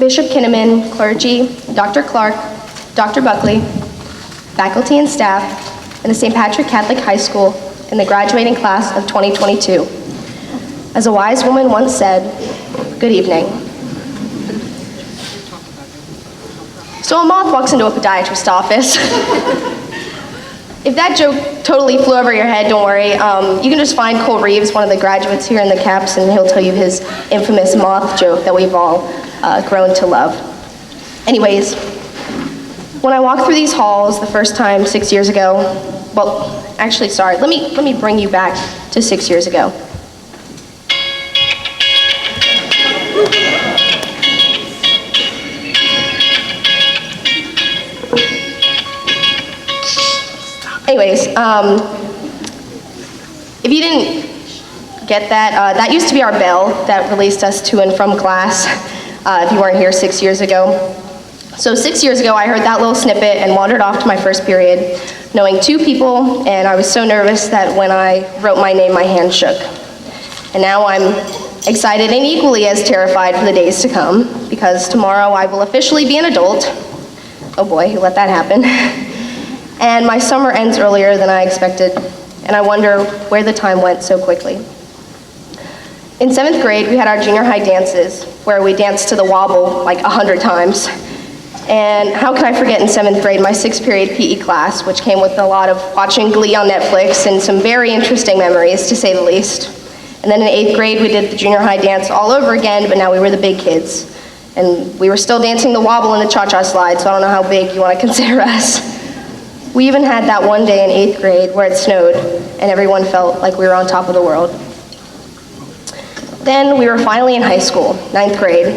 Bishop Kinnaman, clergy, Dr. Clark, Dr. Buckley, faculty and staff, and the St. Patrick Catholic High School in the graduating class of 2022. As a wise woman once said, good evening. So a moth walks into a podiatrist's office. If that joke totally flew over your head, don't worry. You can just find Cole Reeves, one of the graduates here in the caps, and he'll tell you his infamous moth joke that we've all grown to love. Anyways, when I walked through these halls the first time 6 years ago, well, actually, sorry, let me bring you back to 6 years ago. Anyways, if you didn't get that, that used to be our bell that released us to and from class, if you weren't here 6 years ago. So 6 years ago, I heard that little snippet and wandered off to my first period, knowing 2 people, and I was so nervous that when I wrote my name, my hand shook. And now I'm excited and equally as terrified for the days to come, because tomorrow I will officially be an adult. Oh boy, who let that happen? And my summer ends earlier than I expected, and I wonder where the time went so quickly. In 7th grade, we had our junior high dances, where we danced to the wobble like 100 times. And how could I forget in 7th grade my 6th period PE class, which came with a lot of watching Glee on Netflix and some very interesting memories, to say the least. And then in 8th grade, we did the junior high dance all over again, but now we were the big kids. And we were still dancing the wobble and the cha-cha slide, so I don't know how big you want to consider us. We even had that one day in 8th grade where it snowed, and everyone felt like we were on top of the world. Then we were finally in high school, 9th grade.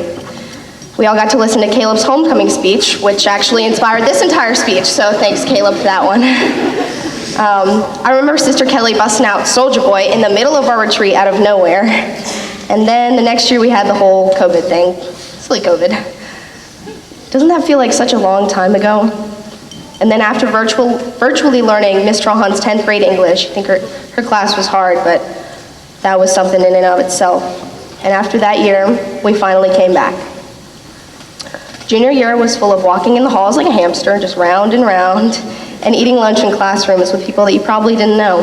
We all got to listen to Caleb's homecoming speech, which actually inspired this entire speech, so thanks, Caleb, for that one. I remember Sister Kelly busting out Soulja Boy in the middle of our retreat out of nowhere. And then the next year we had the whole COVID thing. Silly COVID. Doesn't that feel like such a long time ago? And then after virtually learning Miss Trahan's 10th grade English, I think her class was hard, but that was something in and of itself. And after that year, we finally came back. Junior year was full of walking in the halls like a hamster, just round and round, and eating lunch in classrooms with people that you probably didn't know.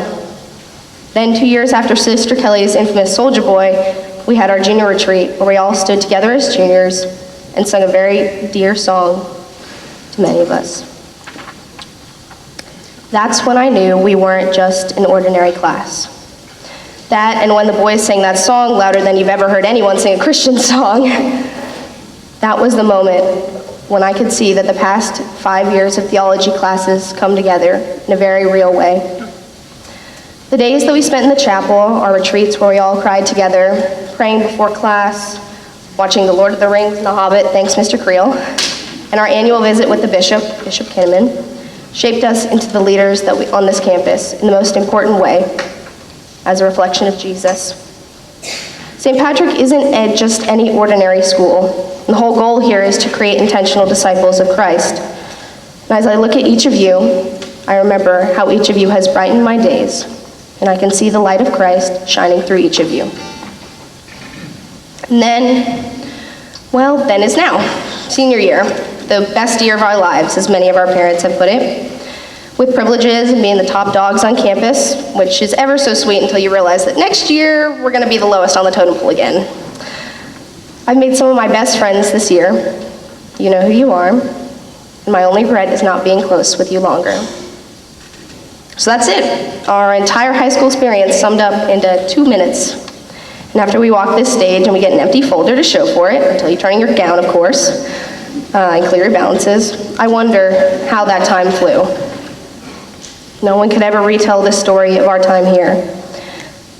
Then 2 years after Sister Kelly's infamous Soulja Boy, we had our junior retreat, where we all stood together as juniors and sung a very dear song to many of us. That's when I knew we weren't just an ordinary class. That, and when the boys sang that song louder than you've ever heard anyone sing a Christian song, that was the moment when I could see that the past 5 years of theology classes come together in a very real way. The days that we spent in the chapel, our retreats where we all cried together, praying before class, watching The Lord of the Rings and The Hobbit, thanks Mr. Creel, and our annual visit with the Bishop Kinnaman, shaped us into the leaders that we on this campus in the most important way, as a reflection of Jesus. St. Patrick isn't just any ordinary school. The whole goal here is to create intentional disciples of Christ. And as I look at each of you, I remember how each of you has brightened my days, and I can see the light of Christ shining through each of you. And then is now, senior year, the best year of our lives, as many of our parents have put it, with privileges and being the top dogs on campus, which is ever so sweet until you realize that next year we're going to be the lowest on the totem pole again. I've made some of my best friends this year. You know who you are, and my only regret is not being close with you longer. So that's it, our entire high school experience summed up into 2 minutes. And after we walk this stage and we get an empty folder to show for it, until you turn in your gown, of course, and clear your balances, I wonder how that time flew. No one could ever retell this story of our time here.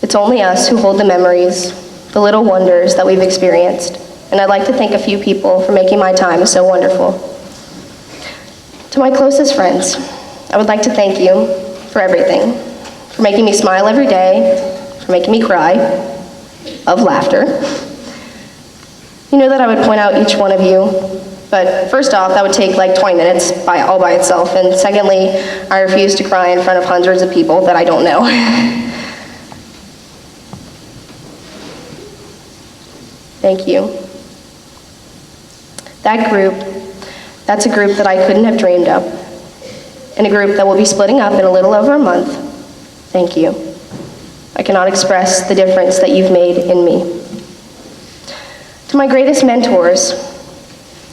It's only us who hold the memories, the little wonders that we've experienced. And I'd like to thank a few people for making my time so wonderful. To my closest friends, I would like to thank you for everything, for making me smile every day, for making me cry, of laughter. You know that I would point out each one of you, but first off, that would take like 20 minutes all by itself, and secondly, I refuse to cry in front of hundreds of people that I don't know. Thank you. That group, that's a group that I couldn't have dreamed of, and a group that will be splitting up in a little over a month. Thank you. I cannot express the difference that you've made in me. To my greatest mentors,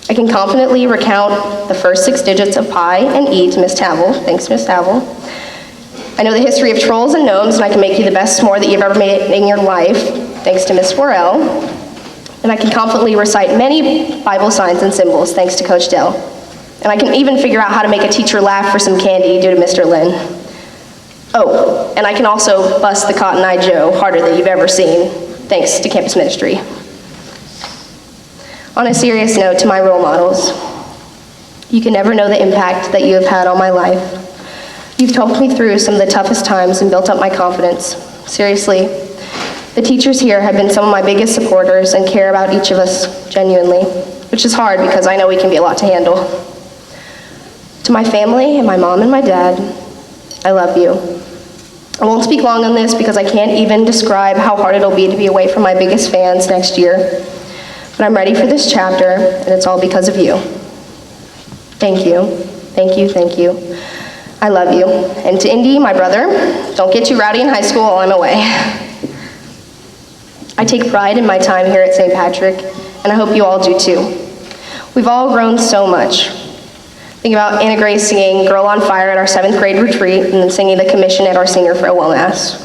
I can confidently recount the first 6 digits of pi and e to Miss Tavel. Thanks, Miss Tavel. I know the history of trolls and gnomes, and I can make you the best s'more that you've ever made in your life, thanks to Miss Worrell. And I can confidently recite many Bible signs and symbols, thanks to Coach Dell. And I can even figure out how to make a teacher laugh for some candy due to Mr. Lynn. Oh, and I can also bust the Cotton Eye Joe harder than you've ever seen, thanks to campus ministry. On a serious note, to my role models, you can never know the impact that you have had on my life. You've helped me through some of the toughest times and built up my confidence. Seriously, the teachers here have been some of my biggest supporters and care about each of us genuinely, which is hard because I know we can be a lot to handle. To my family and my mom and my dad, I love you. I won't speak long on this because I can't even describe how hard it'll be to be away from my biggest fans next year. But I'm ready for this chapter, and it's all because of you. Thank you, thank you, thank you. I love you. And to Indy, my brother, don't get too rowdy in high school while I'm away. I take pride in my time here at St. Patrick, and I hope you all do too. We've all grown so much. Think about Anna Grace singing Girl on Fire at our 7th grade retreat, and then singing the commission at our Singer Farewell Mass.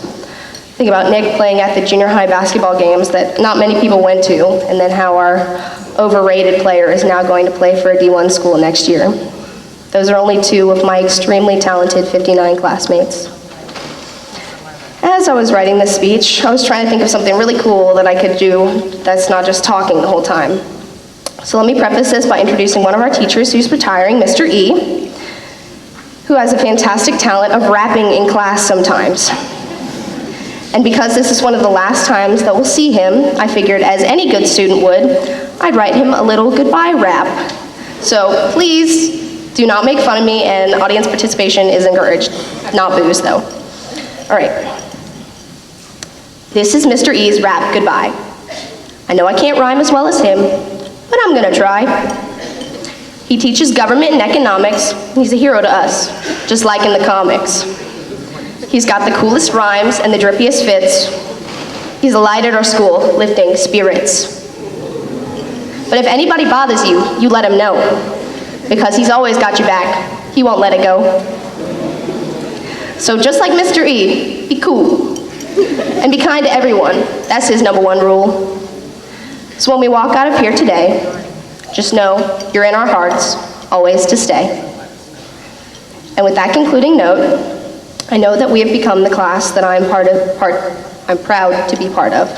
Think about Nick playing at the junior high basketball games that not many people went to, and then how our overrated player is now going to play for a D1 school next year. Those are only 2 of my extremely talented 59 classmates. As I was writing this speech, I was trying to think of something really cool that I could do that's not just talking the whole time. So let me preface this by introducing one of our teachers who's retiring, Mr. E, who has a fantastic talent of rapping in class sometimes. And because this is one of the last times that we'll see him, I figured, as any good student would, I'd write him a little goodbye rap. So please do not make fun of me, and audience participation is encouraged. Not booze, though. All right. This is Mr. E's rap goodbye. I know I can't rhyme as well as him, but I'm gonna try. He teaches government and economics. He's a hero to us, just like in the comics. He's got the coolest rhymes and the drippiest fits. He's a light at our school, lifting spirits. But if anybody bothers you, you let him know, because he's always got your back. He won't let it go. So just like Mr. E, be cool, and be kind to everyone. That's his #1 rule. So when we walk out of here today, just know you're in our hearts, always to stay. And with that concluding note, I know that we have become the class that I'm proud to be part of.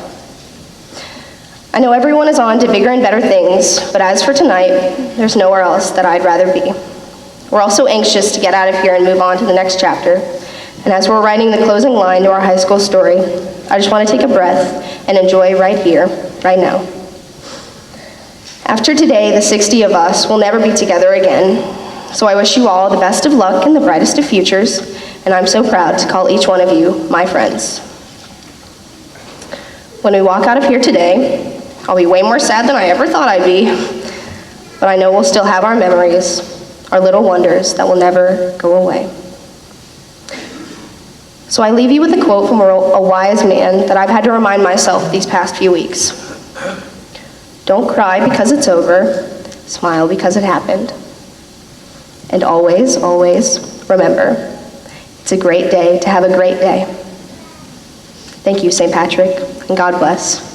I know everyone is on to bigger and better things, but as for tonight, there's nowhere else that I'd rather be. We're also anxious to get out of here and move on to the next chapter. And as we're writing the closing line to our high school story, I just want to take a breath and enjoy right here, right now. After today, the 60 of us will never be together again. So I wish you all the best of luck and the brightest of futures, and I'm so proud to call each one of you my friends. When we walk out of here today, I'll be way more sad than I ever thought I'd be, but I know we'll still have our memories, our little wonders that will never go away. So I leave you with a quote from a wise man that I've had to remind myself these past few weeks. Don't cry because it's over, smile because it happened. And always, always remember, it's a great day to have a great day. Thank you, St. Patrick, and God bless.